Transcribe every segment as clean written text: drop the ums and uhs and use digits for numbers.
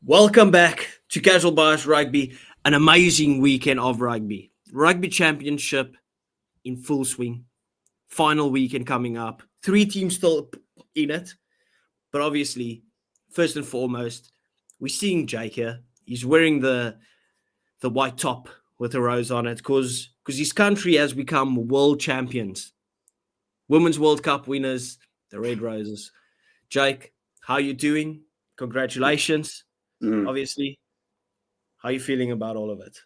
Welcome back to Casual Bias Rugby, an amazing weekend of rugby. Rugby Championship in full swing. Final weekend coming up. 3 teams still in it. But obviously, first and foremost, we're seeing Jake here. He's wearing the white top with a rose on it because his country has become world champions. Women's World Cup winners, the Red Roses. Jake, how you doing? Congratulations. Obviously. How are you feeling about all of it?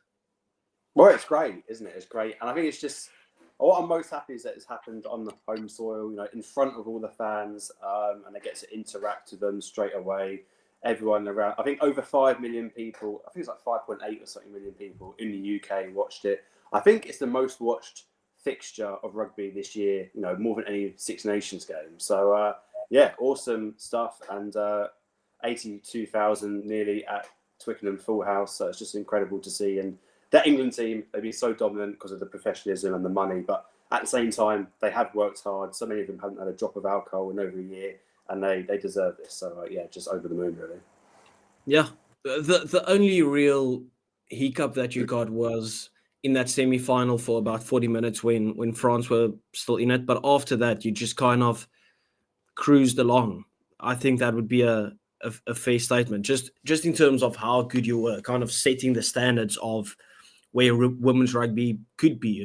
Well, it's great, isn't it? It's great. And I think it's just, what I'm most happy is that it's happened on the home soil, in front of all the fans, and I get to interact with them straight away. Everyone around, I think over 5 million people, I think it's like 5.8 or something million people in the UK watched it. I think it's the most watched fixture of rugby this year, more than any Six Nations game. So, awesome stuff. And 82,000 nearly at Twickenham full house, so it's just incredible to see. And that England team, they've been so dominant because of the professionalism and the money, but at the same time, they have worked hard. So many of them haven't had a drop of alcohol in over a year, and they deserve this. So just over the moon, really. Yeah, the only real hiccup that you got was in that semi-final for about 40 minutes when France were still in it, but after that, you just kind of cruised along. I think that would be a fair statement, just in terms of how good you were, kind of setting the standards of where women's rugby could be,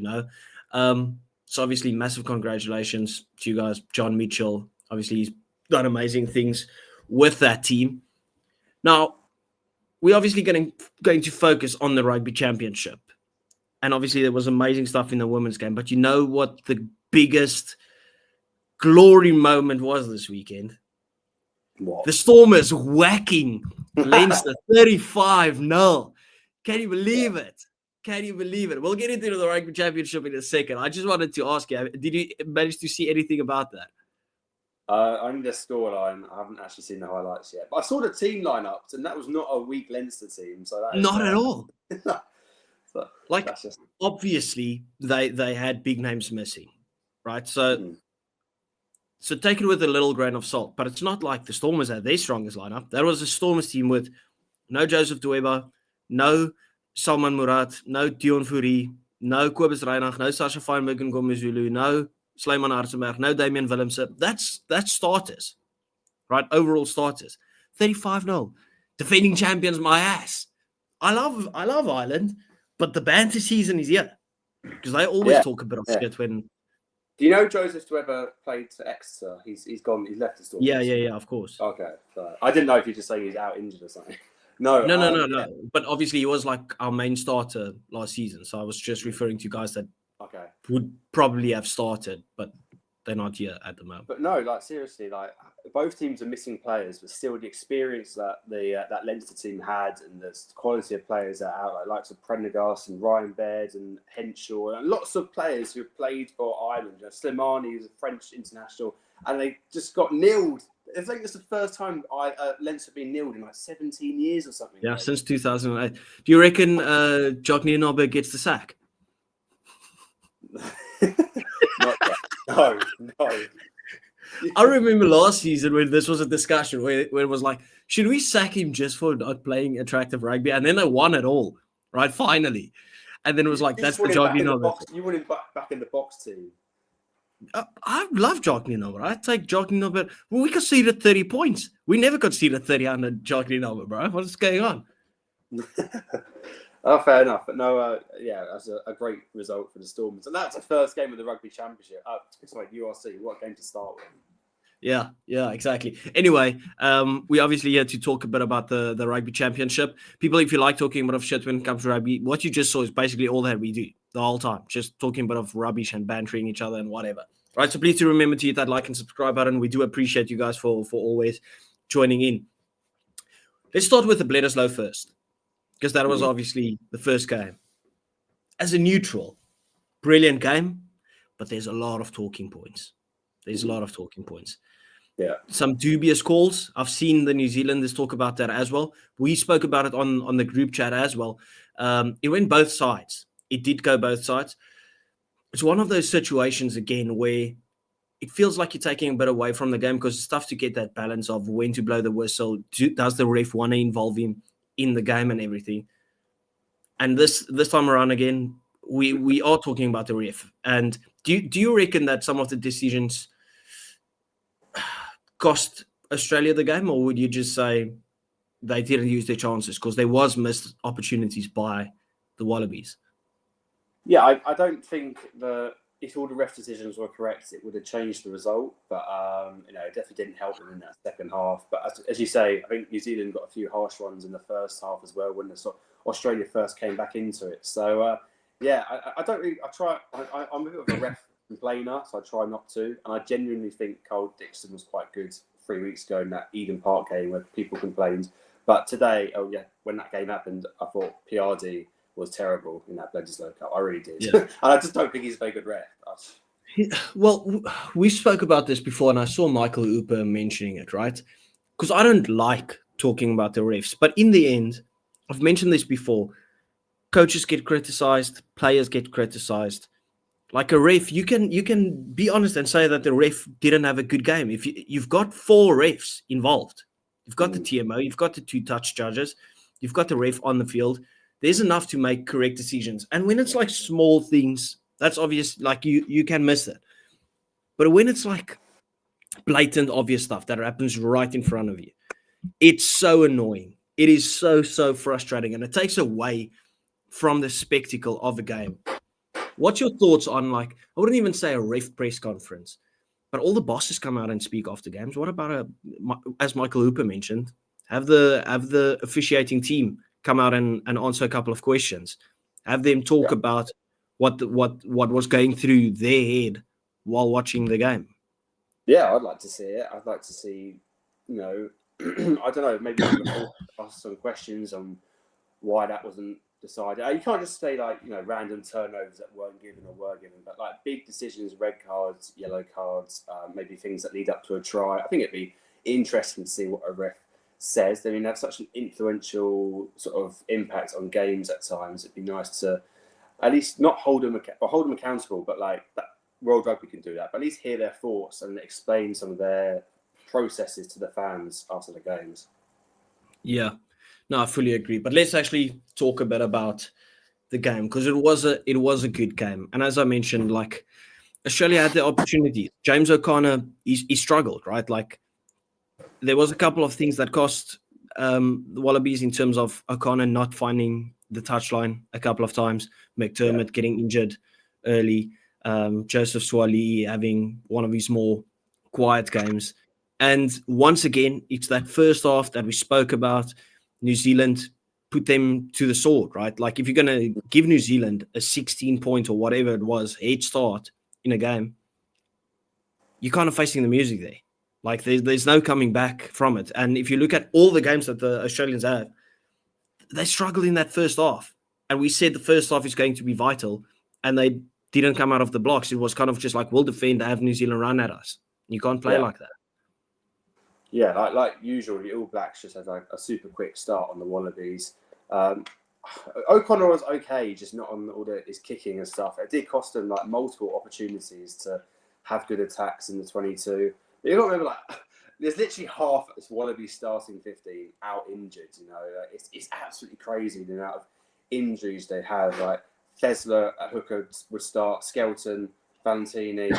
So obviously, massive congratulations to you guys. John Mitchell, obviously, he's done amazing things with that team. Now, we're obviously going to focus on the Rugby Championship. And obviously, there was amazing stuff in the women's game. But you know what the biggest glory moment was this weekend? What? The Stormers whacking Leinster 35-0. Can you believe it? Can you believe it? We'll get into the Rugby Championship in a second. I just wanted to ask you, did you manage to see anything about that? Only the scoreline. I haven't actually seen the highlights yet. But I saw the team lineups, and that was not a weak Leinster team. So that Not at all. So obviously, they had big names missing, right? So take it with a little grain of salt. But it's not like the Stormers had their strongest lineup. That was a Stormers team with no Joseph Dweba, no Salman Murad, no Dion Fourie, no Kobus Reinach, no Sasha Feinberg and Gomezulu, no Sleiman Arsenberg, no Damien Willemse. That's starters, right? Overall starters. 35-0. Defending champions, my ass. I love Ireland, but the banter season is here. Because they always talk a bit of shit when... Do you know Joseph Dweba played for Exeter? He's gone. He's left the Stormers. Yeah, of course. Okay. So I didn't know if you're just saying he's out injured or something. No. But obviously, he was like our main starter last season. So I was just referring to guys that would probably have started, but they're not here at the moment. But no, seriously, both teams are missing players, but still the experience that that Leinster team had and the quality of players that are out, like Prendergast and Ryan Baird and Henshaw, and lots of players who have played for Ireland. Slimani, who's a French international, and they just got nilled. I think it's the first time Leinster have been nilled in 17 years or something. Yeah, since 2008. Do you reckon Jock Nienaber gets the sack? Not yet. No. I remember last season when this was a discussion where it was like, should we sack him just for not playing attractive rugby? And then they won it all, right? Finally. And then it was like, that's the Jock Nienaber. You want him back in the box team. I love Jock Nienaber. I take Jock Nienaber. Well, we conceded 30 points. We never conceded 30 under Jock Nienaber, bro. What's going on? Oh, fair enough. But no, that's a great result for the Stormers. And that's the first game of the Rugby Championship. URC. What a game to start with. Yeah, exactly. Anyway, we obviously here to talk a bit about the Rugby Championship. People, if you like talking a bit of shit when it comes to rugby, what you just saw is basically all that we do the whole time. Just talking a bit of rubbish and bantering each other and whatever. Right, so please do remember to hit that like and subscribe button. We do appreciate you guys for always joining in. Let's start with the Bledisloe first, because that was obviously the first game. As a neutral, brilliant game, but there's a lot of talking points. Yeah. Some dubious calls. I've seen the New Zealanders talk about that as well. We spoke about it on the group chat as well. It went both sides. It did go both sides. it's one of those situations again where it feels like you're taking a bit away from the game because it's tough to get that balance of when to blow the whistle. Does the ref want to involve him in the game and everything? And this time around again, we are talking about the ref. And do you reckon that some of the decisions cost Australia the game, or would you just say they didn't use their chances because there was missed opportunities by the Wallabies? Yeah, I don't think if all the ref decisions were correct, it would have changed the result. But it definitely didn't help them in that second half. But as you say, I think New Zealand got a few harsh ones in the first half as well when Australia first came back into it. So I don't really. I'm a bit of a ref complainer, so I try not to. And I genuinely think Carl Dixon was quite good 3 weeks ago in that Eden Park game where people complained. But today, when that game happened, I thought PRD was terrible in that Bledisloe Cup. I really did. Yeah. And I just don't think he's a very good ref. Well, we spoke about this before, and I saw Michael Hooper mentioning it, right? Because I don't like talking about the refs. But in the end, I've mentioned this before, coaches get criticized, players get criticized. Like a ref, you can be honest and say that the ref didn't have a good game. If you've got 4 refs involved, you've got the TMO, you've got the 2 touch judges, you've got the ref on the field, there's enough to make correct decisions. And when it's like small things, that's obvious, like you can miss it. But when it's like blatant, obvious stuff that happens right in front of you, it's so annoying. It is so frustrating, and it takes away from the spectacle of a game. What's your thoughts on, like, I wouldn't even say a ref press conference, but all the bosses come out and speak after games? What about as Michael Hooper mentioned, have the officiating team come out and answer a couple of questions, have them talk about what was going through their head while watching the game? Yeah, I'd like to see it. I'd like to see, I don't know, maybe ask some questions on why that wasn't decided. You can't just say random turnovers that weren't given or were given, but like big decisions, red cards, yellow cards, maybe things that lead up to a try. I think it'd be interesting to see what a ref says. I mean, they have such an influential sort of impact on games at times. It'd be nice to at least not hold them accountable, but like that World Rugby can do that. But at least hear their thoughts and explain some of their processes to the fans after the games. Yeah, no, I fully agree. But let's actually talk a bit about the game, because it was a good game. And as I mentioned, like, Australia had the opportunity. James O'Connor, he struggled, right? Like, there was a couple of things that cost the Wallabies in terms of O'Connor not finding the touchline a couple of times, McDermott getting injured early, Joseph Swali having one of his more quiet games. And once again, it's that first half that we spoke about. New Zealand put them to the sword, right? Like, if you're going to give New Zealand a 16-point or whatever it was head start in a game, you're kind of facing the music there. Like, there's no coming back from it. And if you look at all the games that the Australians have, they struggled in that first half. And we said the first half is going to be vital, and they didn't come out of the blocks. It was kind of just like, we'll defend, have New Zealand run at us. You can't play like that. Yeah, like usual, the All Blacks just had like a super quick start on the Wallabies. O'Connor was okay, just not on all his kicking and stuff. It did cost them like multiple opportunities to have good attacks in the 22. But you got to remember, like, there's literally half of this Wallabies starting 15 out injured. It's absolutely crazy the amount of injuries they have. Like, Thesler at hooker would start, Skelton, Valentini,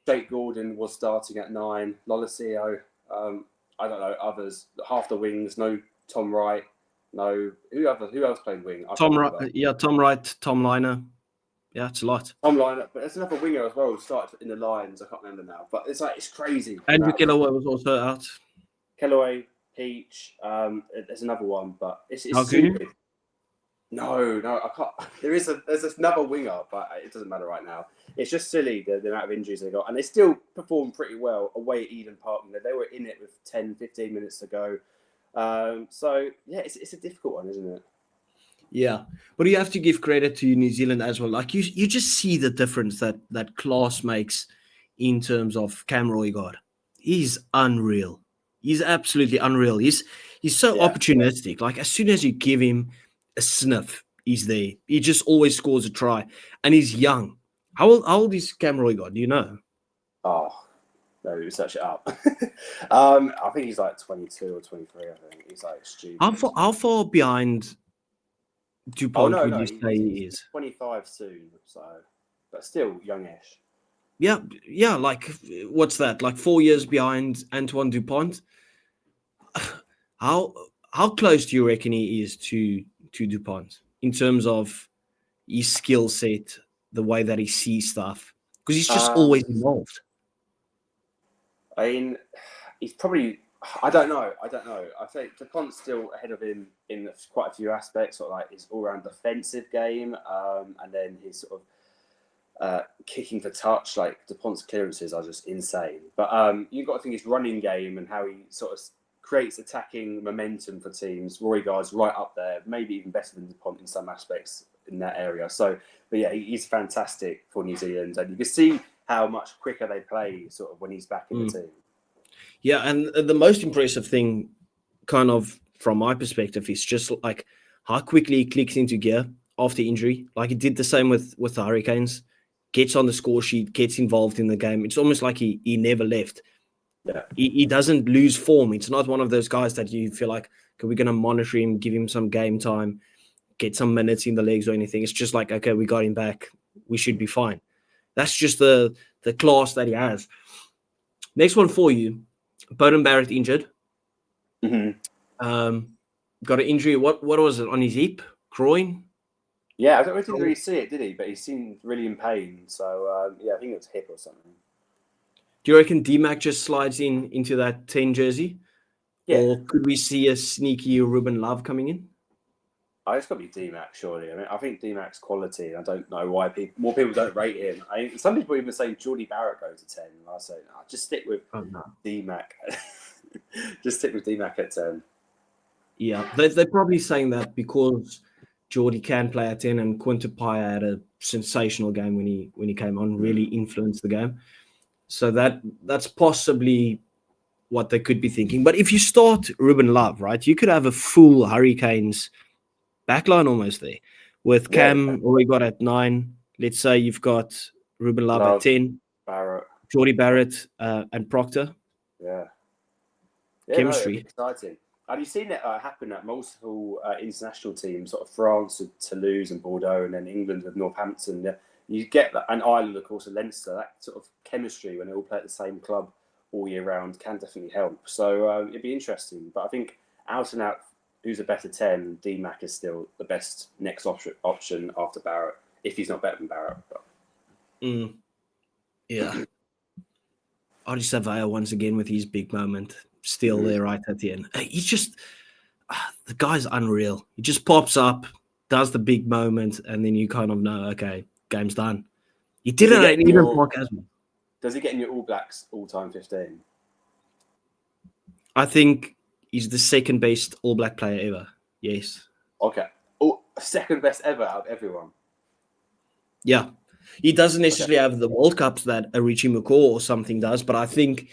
Jake Gordon was starting at 9, Lolosio. I don't know, others. Half the wings, no Tom Wright, no who else played wing? Tom Wright, Tom Liner. Yeah, it's a lot. Tom Liner, but there's another winger as well who started in the Lions. I can't remember now, but it's crazy. Andrew Kellaway was also out. Kellaway, Peach. There's another one, but it's stupid. Good. No, I can't. There's another winger, but it doesn't matter right now. It's just silly the amount of injuries they got, and they still performed pretty well away at Eden Park. They were in it with 10, 15 minutes to go. So yeah, it's a difficult one, isn't it? Yeah, but you have to give credit to New Zealand as well. Like, you just see the difference that class makes in terms of Cam Roigard. He's unreal. He's absolutely unreal. He's so opportunistic. Like, as soon as you give him a sniff, he's there. He just always scores a try, and he's young. How old is Cam Roigard? Do you know? Oh, no, search it up. I think he's like 22 or 23. I think he's like stupid. How far behind DuPont would you say he is? 25 soon, so but still youngish. Yeah, like what's that? Like 4 years behind Antoine Dupont. How how close do you reckon he is to Dupont in terms of his skill set, the way that he sees stuff? Because he's just always involved. I mean, he's probably. I don't know. I think Dupont's still ahead of him in quite a few aspects, sort of like his all-round defensive game, and then his sort of kicking for touch. Like Dupont's clearances are just insane. But you've got to think his running game and how he sort of creates attacking momentum for teams. Roigard's right up there, maybe even better than Dupont in some aspects in that area. So, but yeah, he's fantastic for New Zealand, and you can see how much quicker they play sort of when he's back in the team. Yeah, and the most impressive thing, kind of from my perspective, is just like how quickly he clicks into gear after injury. Like he did the same with the Hurricanes, gets on the score sheet, gets involved in the game. It's almost like he never left. Yeah. He doesn't lose form. It's not one of those guys that you feel like, okay, we're going to monitor him, give him some game time, get some minutes in the legs or anything. It's just like, okay, we got him back. We should be fine. That's just the class that he has. Next one for you. Bowden Barrett injured. Mm-hmm. Got an injury. What was it on his hip, groin? Yeah, I didn't really see it, did he? But he seemed really in pain. So yeah, I think it was hip or something. Do you reckon D-Mac just slides into that 10 jersey? Yeah. Or could we see a sneaky Ruben Love coming in? It's got to be D-Mac, surely. I mean, I think D-Mac's quality. I don't know why more people don't rate him. Some people even say Geordie Barrett goes to 10. I say, no, just stick with D-Mac. Just stick with D-Mac at 10. Yeah, they're probably saying that because Geordie can play at 10 and Quinta Paya had a sensational game when he came on, really influenced the game. So that's possibly what they could be thinking. But if you start Ruben Love, right, you could have a full Hurricanes backline almost there. With Cam, we got at 9. Let's say you've got Ruben Love at 10, Barrett, Geordie Barrett, and Proctor. Yeah, Chemistry. no, exciting. Have you seen it happen at multiple international teams, sort of France with Toulouse and Bordeaux, and then England with Northampton? You get that, and Ireland, of course, and Leinster. That sort of chemistry when they all play at the same club all year round can definitely help. So it'd be interesting. But I think out and out, who's a better 10? D-Mac is still the best next option after Barrett, if he's not better than Barrett. But. Yeah. Ardie Savea once again with his big moment, still there right at the end. He's just the guy's unreal. He just pops up, does the big moment, and then you kind of know, okay, game's done. He did it at Eden Park as well. Does he get in your All Blacks all-time 15? I think he's the second best All Black player ever. Yes. Okay. Second best ever out of everyone. Yeah. He doesn't necessarily have the World Cups that a Richie McCaw or something does, but I think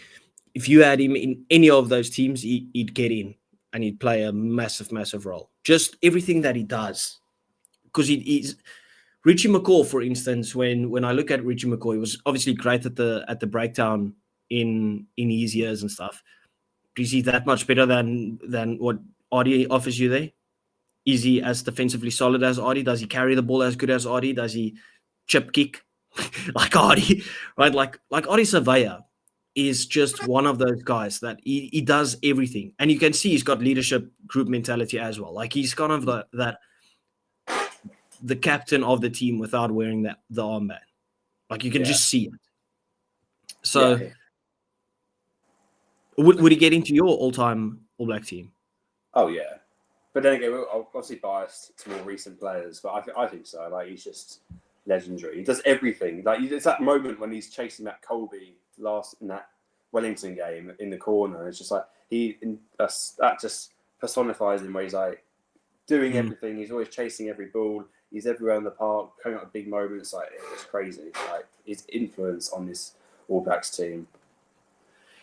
if you had him in any of those teams, he'd get in and he'd play a massive, massive role. Just everything that he does. Because he's Richie McCaw, for instance, when I look at Richie McCaw, he was obviously great at the breakdown in his years and stuff. Is he that much better than what Ardie offers you there? Is he as defensively solid as Ardie? Does he carry the ball as good as Ardie? Does he chip kick like Ardie? Right? Like Ardie Savea is just one of those guys that he does everything. And you can see he's got leadership group mentality as well. Like he's kind of the captain of the team without wearing the armband. Like you can just see it. So would he get into your all-time All Black team? Oh, yeah. But then again, we're obviously biased to more recent players, but I think so. Like, he's just legendary. He does everything. Like, it's that moment when he's chasing that Colby in that Wellington game in the corner. It's just like, that just personifies him where he's like doing everything. He's always chasing every ball. He's everywhere in the park, coming up with big moments. Like, it's crazy. Like, his influence on this All Blacks team.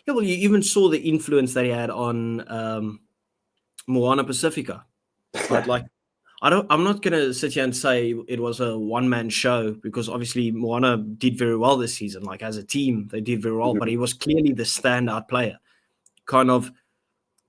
Yeah, well, you even saw the influence that he had on Moana Pacifica. Right? Like, I'm not gonna sit here and say it was a one-man show, because obviously Moana did very well this season. Like, as a team, they did very well, but he was clearly the standout player. Kind of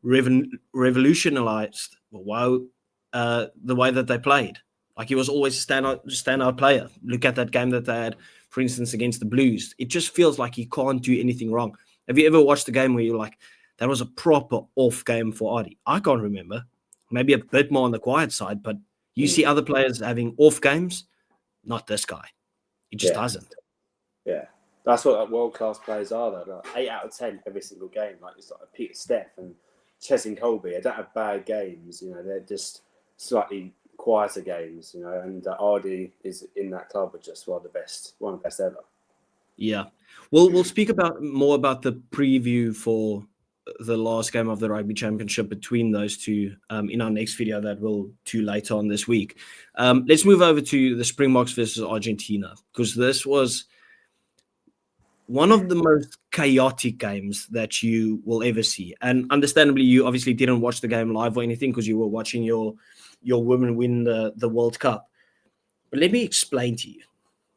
revolutionized the way that they played. Like, he was always a standout player. Look at that game that they had, for instance, against the Blues. It just feels like he can't do anything wrong. Have you ever watched a game where you're like, that was a proper off game for Ardie? I can't remember. Maybe a bit more on the quiet side, but you see other players having off games. Not this guy. He just doesn't. Yeah. That's what world-class players are, though. Like 8 out of 10 every single game. Like, it's like Peter Steph and Ches and Colby. They don't have bad games. You know, they're just slightly quieter games. You know, and Ardie is in that club, but just one of the best ever. Yeah. We'll speak more about the preview for the last game of the Rugby Championship between those two in our next video that we'll do later on this week. Let's move over to the Springboks versus Argentina, because this was one of the most chaotic games that you will ever see. And understandably, you obviously didn't watch the game live or anything because you were watching your women win the World Cup. But let me explain to you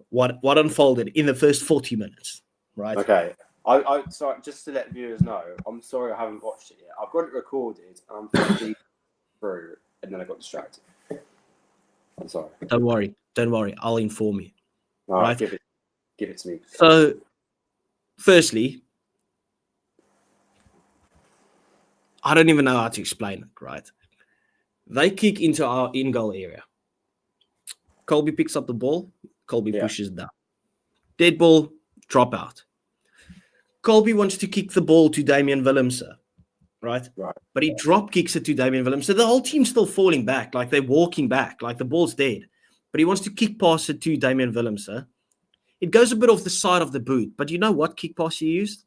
what unfolded in the first 40 minutes, right? Okay. I sorry, just to let viewers know, I'm sorry I haven't watched it yet. I've got it recorded and I'm 50 through, and then I got distracted. I'm sorry. Don't worry. I'll inform you. All right, give it to me. So, firstly, I don't even know how to explain it, right? They kick into our in-goal area. Colby picks up the ball. Colby pushes down. Dead ball, drop out. Colby wants to kick the ball to Damian Willemse, right? But he drop kicks it to Damian Willemse. The whole team's still falling back, like they're walking back, like the ball's dead. But he wants to kick past it to Damian Willemse. It goes a bit off the side of the boot. But you know what kick pass he used?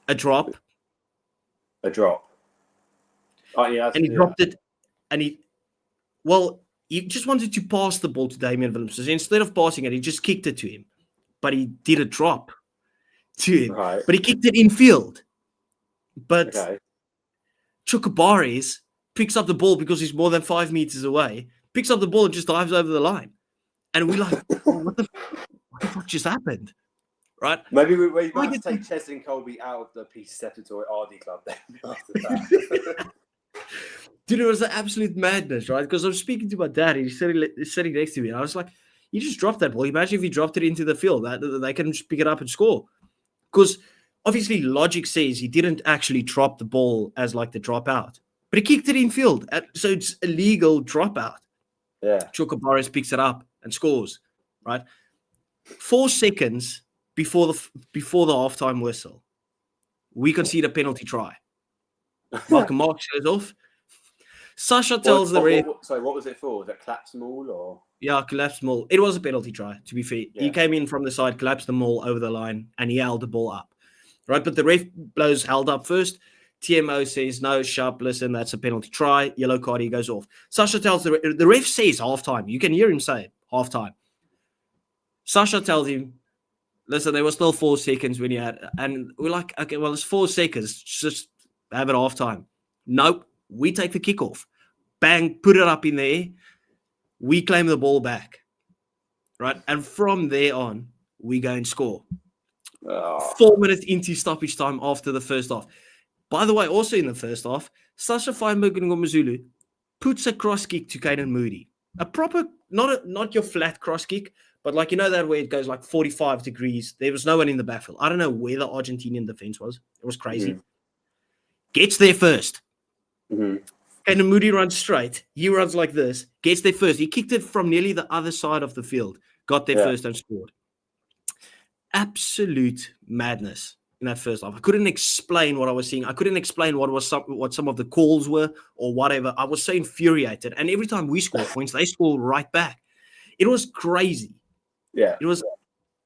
A drop. A drop. Oh, yeah. And he dropped it. And he just wanted to pass the ball to Damian Willemse. So instead of passing it, he just kicked it to him. But he did a drop to him. Right. But he kicked it in field. But Chocobares picks up the ball because he's more than 5 meters away, picks up the ball and just dives over the line. And we're like, what the fuck just happened? Right? Maybe we might take Ches and Colby out of the Peter Steptoe Ardie club then after that. Dude, it was an absolute madness, right? Because I was speaking to my dad, he's sitting next to me, and I was like, you just dropped that ball. Imagine if you dropped it into the field, that they can just pick it up and score. Because obviously logic says he didn't actually drop the ball as like the dropout, but he kicked it in field. So it's a legal dropout. Yeah. Chocobares picks it up and scores, right? 4 seconds before the halftime whistle, we concede a penalty try. Malcolm Marks goes off. Sasha tells the ref. Sorry, what was it for? Was that collapse maul or? Yeah, collapsed maul. It was a penalty try, to be fair. Yeah. He came in from the side, collapsed the maul over the line, and he held the ball up. Right, but the ref blows held up first. TMO says, no, sharp, listen, that's a penalty try. Yellow card, he goes off. Sasha tells the ref says halftime. You can hear him say it, halftime. Sasha tells him, listen, there was still 4 seconds when you had, and we're like, okay, well, it's 4 seconds. Just have it halftime. Nope, we take the kickoff. Bang, put it up in the air. We claim the ball back. Right, and from there on, we go and score. 4 minutes into stoppage time after the first half. By the way, also in the first half, Sasha Feinberg Ngomazulu puts a cross kick to Caden Moody. A proper, not your flat cross kick, but like, you know that where it goes like 45 degrees. There was no one in the backfield. I don't know where the Argentinian defense was. It was crazy. Mm-hmm. Gets there first. Mm-hmm. Caden Moody runs straight. He runs like this. Gets there first. He kicked it from nearly the other side of the field. Got there first and scored. Absolute madness in that first half. I couldn't explain what I was seeing. I couldn't explain what some of the calls were or whatever. I was so infuriated. And every time we score points, they score right back. It was crazy. Yeah. It was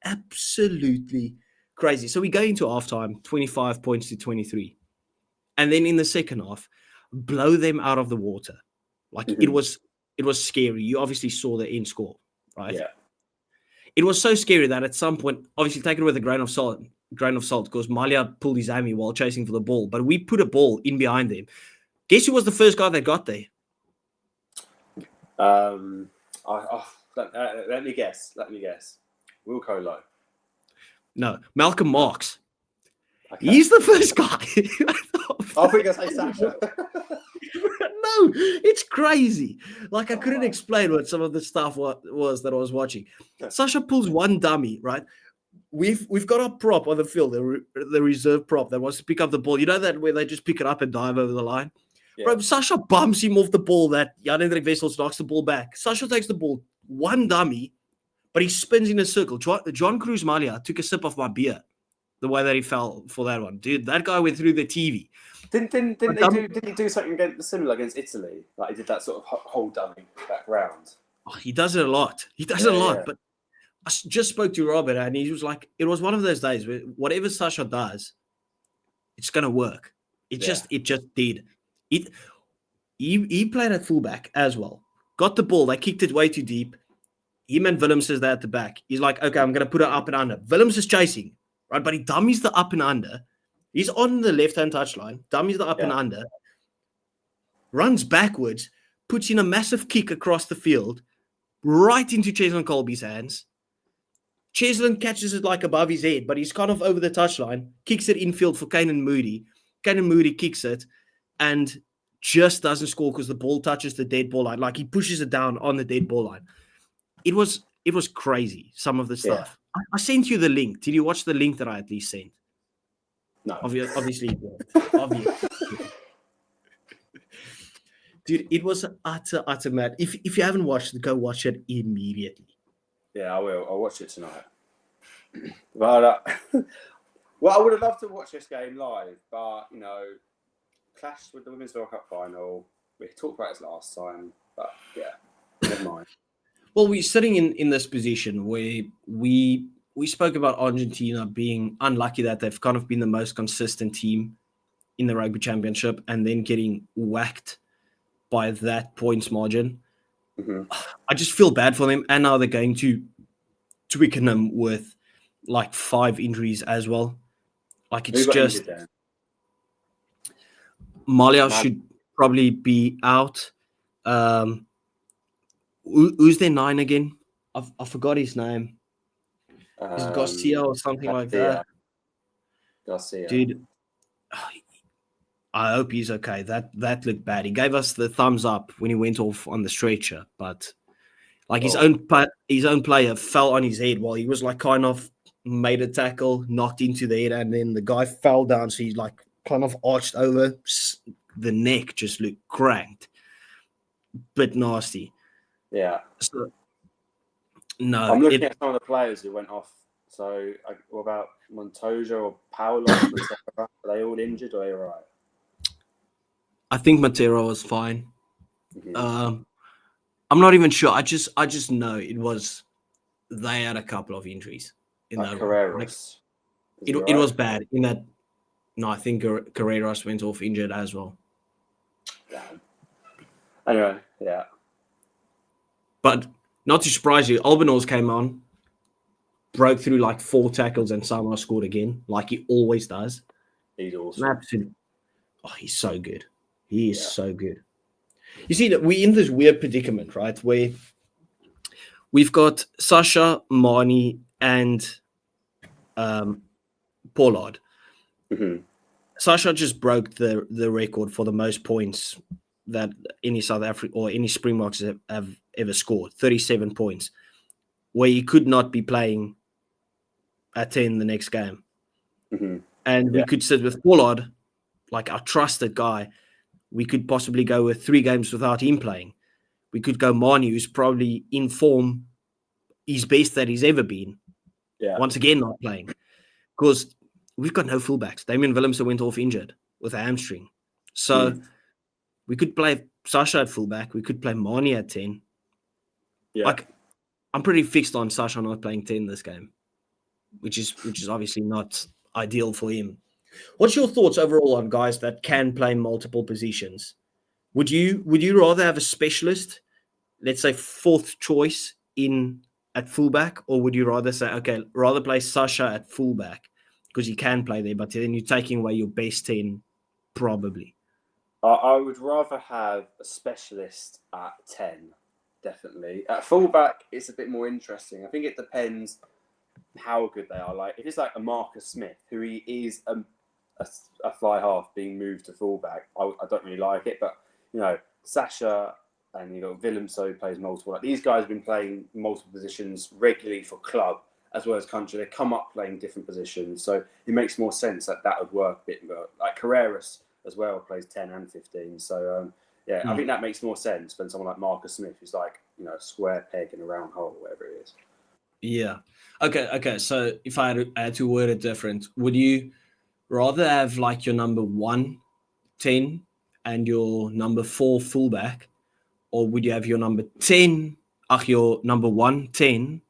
absolutely crazy. So we go into halftime, 25 points to 23. And then in the second half, blow them out of the water. Like it was scary. You obviously saw the end score, right? Yeah. It was so scary that at some point, obviously take it with a grain of salt, because Malia pulled his hammy while chasing for the ball. But we put a ball in behind them. Guess who was the first guy that got there? Let me guess. Wilco Low. No, Malcolm Marks. Okay. He's the first guy. I think I say Sasha. No, it's crazy. Like I couldn't explain what some of the stuff was that I was watching. Sasha pulls one dummy, right? We've got our prop on the field, the reserve prop that wants to pick up the ball. You know that where they just pick it up and dive over the line? Yeah. Bro, Sasha bumps him off the ball that Jan-Hendrik Wessels knocks the ball back. Sasha takes the ball, one dummy, but he spins in a circle. John Cruz Malia took a sip of my beer the way that he fell for that one. Dude, that guy went through the TV. Didn't he do something similar against Italy? Like he did that sort of whole dummy back round. Oh, he does it a lot. But I just spoke to Robert and he was like, it was one of those days where whatever Sasha does, it's gonna work. It just did. He played at fullback as well. Got the ball, they kicked it way too deep. Him and Willems is there at the back. He's like, okay, I'm gonna put it up and under. Willems is chasing, right? But he dummies the up and under. He's on the left-hand touchline, dummies the up and under, runs backwards, puts in a massive kick across the field, right into Cheslin Colby's hands. Cheslin catches it like above his head, but he's kind of over the touchline, kicks it infield for Kanan Moody. Kanan Moody kicks it and just doesn't score because the ball touches the dead ball line. Like he pushes it down on the dead ball line. It was crazy, some of the stuff. Yeah. I sent you the link. Did you watch the link that I at least sent? No. Obviously. Dude, it was utter mad. If you haven't watched it, go watch it immediately. Yeah, I will. I'll watch it tonight. But well, I would have loved to watch this game live, but clashed with the Women's World Cup final. We talked about this last time, but yeah, never mind. Well, we're sitting in this position where we spoke about Argentina being unlucky that they've kind of been the most consistent team in the Rugby Championship and then getting whacked by that points margin. Mm-hmm. I just feel bad for them. And now they're going to Twickenham with like 5 injuries as well. Like it's just Malia should probably be out. Who's their 9 again? I forgot his name. Is it Garcia or something like that? Garcia. Dude, I hope he's okay. That looked bad. He gave us the thumbs up when he went off on the stretcher, but like his own player fell on his head while he was like kind of made a tackle, knocked into the head, and then the guy fell down. So he's like kind of arched over. The neck just looked cracked. Bit nasty. Yeah. So, no. I'm looking at some of the players who went off. So what about Montoya or Paolo? Are they all injured or are they all right? I think Matera was fine. Mm-hmm. I'm not even sure. I just know it was they had a couple of injuries in that Carreras. It was bad in that. No, I think Carreras went off injured as well. Damn. Anyway, yeah. But not to surprise you, Albanose came on, broke through like 4 tackles and somehow scored again, like he always does. He's awesome. Absolutely. Oh, he's so good. He is so good. You see, that we're in this weird predicament, right? Where we've got Sasha, Marnie, and Pollard. Mm-hmm. Sasha just broke the record for the most points that any South Africa or any Springboks have ever scored, 37 points, where he could not be playing at 10 the next game. Mm-hmm. And we could sit with Pollard, like our trusted guy. We could possibly go with 3 games without him playing. We could go Marnie, who's probably in form, his best that he's ever been. Yeah. Once again, not playing. Because we've got no fullbacks. Damian Willemse went off injured with a hamstring. So we could play Sasha at fullback. We could play Marnie at 10. Yeah. Like, I'm pretty fixed on Sasha not playing 10 this game, which is obviously not ideal for him. What's your thoughts overall on guys that can play multiple positions? Would you rather have a specialist, let's say 4th choice at fullback, or would you rather say, okay, rather play Sasha at fullback because he can play there, but then you're taking away your best 10 probably? I would rather have a specialist at 10 definitely. At fullback, it's a bit more interesting. I think it depends how good they are. Like if it's like a Marcus Smith, who he is a fly half being moved to fullback, I don't really like it. But Sasha and Willemso who plays multiple. Like these guys have been playing multiple positions regularly for club as well as country. They come up playing different positions, so it makes more sense that would work a bit more. Like Carreras as well plays 10 and 15. So I think that makes more sense than someone like Marcus Smith, who's like a square peg in a round hole, whatever it is. Yeah. Okay. So if I had to word it different, would you rather have like your number 1, 10 and your number 4 fullback, or would you have your number 10, your number 1, 10,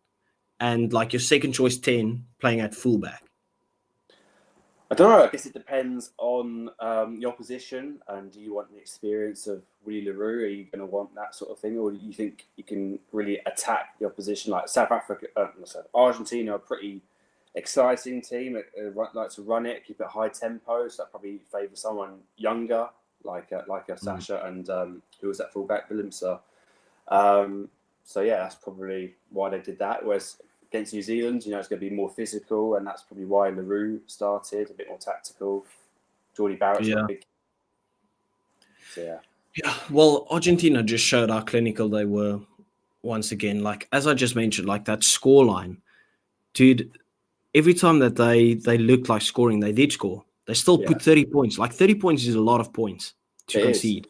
and like your second choice 10 playing at fullback? I don't know. I guess it depends on the opposition, and do you want the experience of Willie LaRue? Are you going to want that sort of thing, or do you think you can really attack the opposition? Like Argentina are a pretty exciting team. Like to run it, keep it high tempo. So that probably favours someone younger, like a Sasha and who was that fullback, Willemser. So that's probably why they did that. Whereas against New Zealand, it's going to be more physical, and that's probably why LaRue started, a bit more tactical. Geordie Barrett's got a big... So, yeah. Well, Argentina just showed how clinical they were once again. Like, as I just mentioned, like that scoreline, dude, every time that they looked like scoring, they did score. They still put 30 points. Like, 30 points is a lot of points to concede.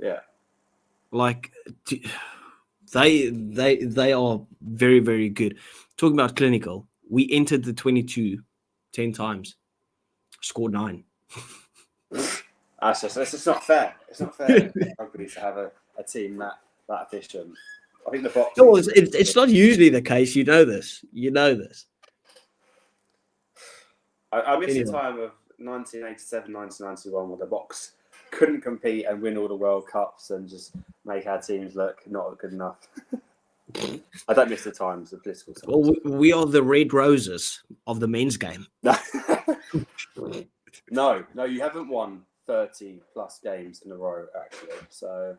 Yeah. Like, they are very, very good. Talking about clinical, we entered the 22 10 times, scored 9. It's just not fair. It's not fair rugby to have a team that efficient. I think the box. No, it's not usually the case. You know this. I miss the time of 1987, 1991 where the box couldn't compete and win all the World Cups and just make our teams look not good enough. I don't miss the times, the political times. Well, we are the Red Roses of the men's game. No, you haven't won 30 plus games in a row, actually. So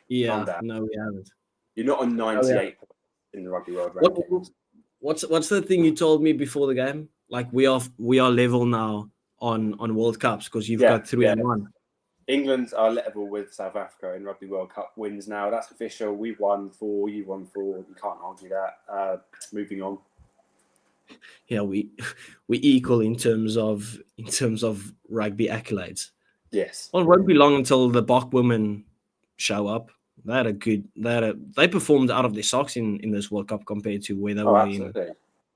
no, we haven't. You're not on 98 in the Rugby World Rankings. What's the thing you told me before the game? Like we are level now on World Cups because you've got 3 and 1. England are level with South Africa in Rugby World Cup wins now. That's official. We've won 4. You won 4. You can't argue that. Moving on. Yeah, we equal in terms of rugby accolades. Yes. Well, it won't be long until the Bok women show up. They performed out of their socks in this World Cup compared to where they were absolutely.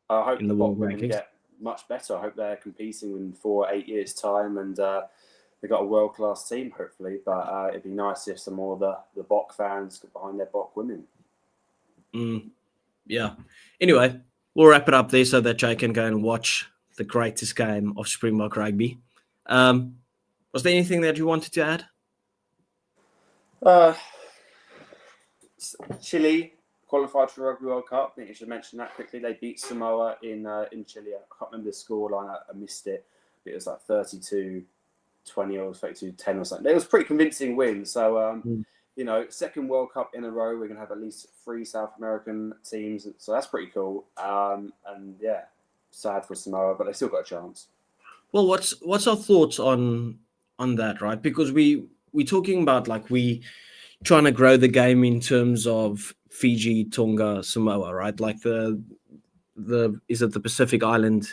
I hope in the World Bok women get much better. I hope they're competing in 4 or 8 years' time, and they've got a world-class team, hopefully. But it'd be nice if some more of the Bok fans got behind their Bok women. Yeah. Anyway, we'll wrap it up there so that Jay can go and watch the greatest game of Springbok rugby. Was there anything that you wanted to add? Chile qualified for the Rugby World Cup. I think you should mention that quickly. They beat Samoa in Chile. I can't remember the scoreline. I missed it. It was like 32-20 or 32-10 or something. It was a pretty convincing win. So, second World Cup in a row. We're going to have at least 3 South American teams. So that's pretty cool. Sad for Samoa, but they still got a chance. Well, what's our thoughts on that, right? Because we're talking about like we trying to grow the game in terms of Fiji, Tonga, Samoa, right? Like the Pacific Island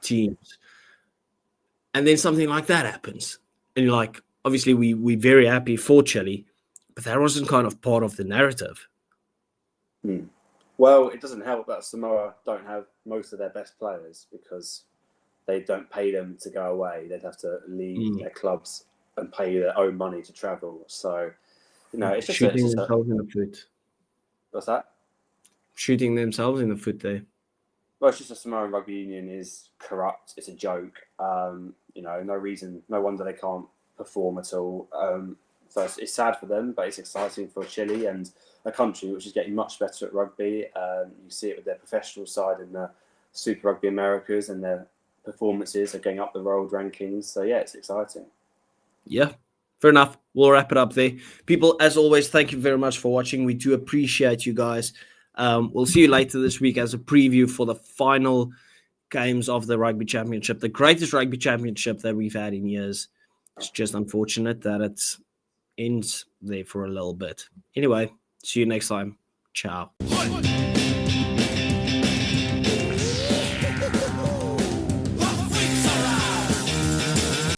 teams, and then something like that happens, and you're like, obviously we're very happy for Chile, but that wasn't kind of part of the narrative. Well, it doesn't help that Samoa don't have most of their best players because they don't pay them to go away. They'd have to leave their clubs and pay their own money to travel. So, it's just shooting themselves in the foot. What's that? Shooting themselves in the foot there. Well, it's just the Samoan Rugby Union is corrupt. It's a joke. No reason, no wonder they can't perform at all. So it's sad for them, but it's exciting for Chile and a country which is getting much better at rugby. You see it with their professional side in the Super Rugby Americas, and their performances are going up the world rankings. So, it's exciting. Yeah. Fair enough. We'll wrap it up there. People, as always, thank you very much for watching. We do appreciate you guys. We'll see you later this week as a preview for the final games of the Rugby Championship, the greatest Rugby Championship that we've had in years. It's just unfortunate that it ends there for a little bit. Anyway, see you next time. Ciao.